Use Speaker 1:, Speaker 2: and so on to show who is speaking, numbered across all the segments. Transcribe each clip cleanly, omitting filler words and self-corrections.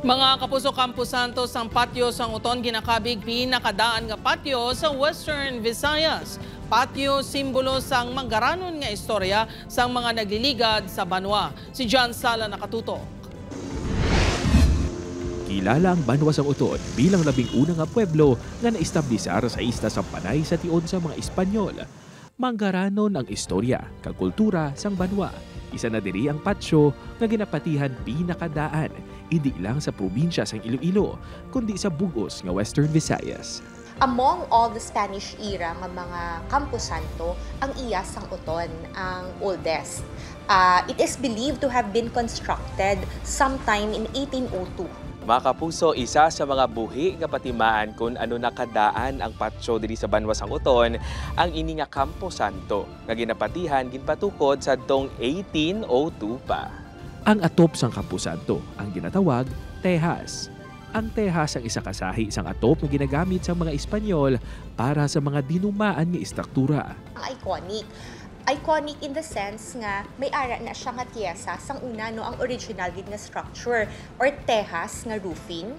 Speaker 1: Mga kapuso, Campo Santos ang patio sang uton ginakabig pinakadaan nga patio sa Western Visayas. Patio simbolo sang manggaranon nga istorya sang mga nagliligad sa banwa. Si John Sala nakatuto.
Speaker 2: Kilala ang Banwa sang Uton bilang labing-una nga pueblo nga naistablisar sa isla sa Panay sa tion sa mga Espanyol. Manggaranon ang istorya kag kultura sang Banwa. Isa na diri ang patio nga ginapatihan pinakadaan, hindi lang sa probinsya sang Iloilo, kundi sa bugos nga Western Visayas.
Speaker 3: Among all the Spanish era nga mga Campo Santo, ang iya sang Uton ang oldest. It is believed to have been constructed sometime in 1802.
Speaker 4: Mga kapuso, isa sa mga buhi nga patimaan kung ano nakadaan ang patio diri sa Banwa sang Uton, ang ini nga Campo Santo nga ginapatihan ginpatukod sa dong 1802 pa.
Speaker 2: Ang atop sang Campo Santo ang ginatawag tehas. Ang tehas ang isa kasahi isang atop na ginagamit sa mga Espanyol para sa mga dinumaan nga istruktura.
Speaker 3: Ang iconic in the sense nga may ara na siya nga tiyesa sang una no ang original gid nga structure or tehas nga roofing.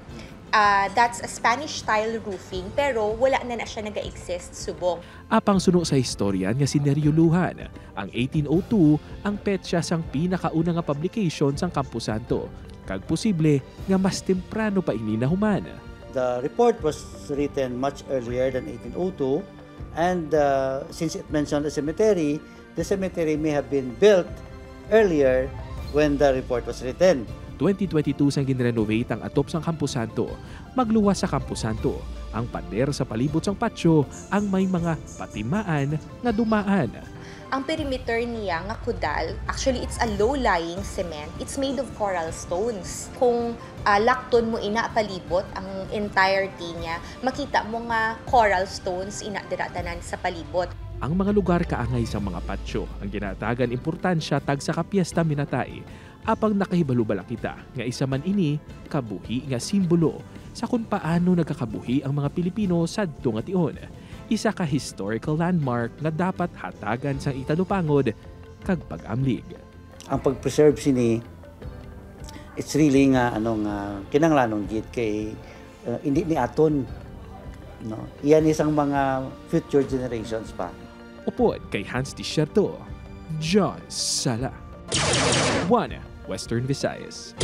Speaker 3: That's a Spanish style roofing pero wala na siya naga-exist subong.
Speaker 2: Apang suno sa historian nga sineryoluhan, ang 1802 ang petsa sang pinakauna nga publication sang Campo Santo. Kag posible nga mas temprano pa ini nahuman.
Speaker 5: The report was written much earlier than 1802 and since it mentioned the cemetery may have been built earlier when the report was written.
Speaker 2: 2022 sang ginrenovate ang atop sang Campo Santo. Magluwas sa Campo Santo, ang pader sa palibot sang patio ang may mga patimaan nga dumaan.
Speaker 3: Ang perimeter niya nga kudal, actually it's a low-lying cement. It's made of coral stones. Kung lakton mo ina palibot ang entirety niya, makita mo nga coral stones ina diratanan sa palibot.
Speaker 2: Ang mga lugar kaangay sa mga patio ang ginatagan importansya tag sa kapiesta minatay. Apang nakahibalo-bala kita nga isa man ini kabuhi nga simbolo sa kung paano nagkakabuhi ang mga Pilipino sadto nga tion. Isa ka historical landmark nga dapat hatagan sa italupangod kag pag-amlig.
Speaker 5: Ang pag-preserve sini, it's really nga kinanglanong gid kay hindi ni aton, no. Iyan isang mga future generations pa.
Speaker 2: Upod kay Hans Desierto, John Sala, One Western Visayas.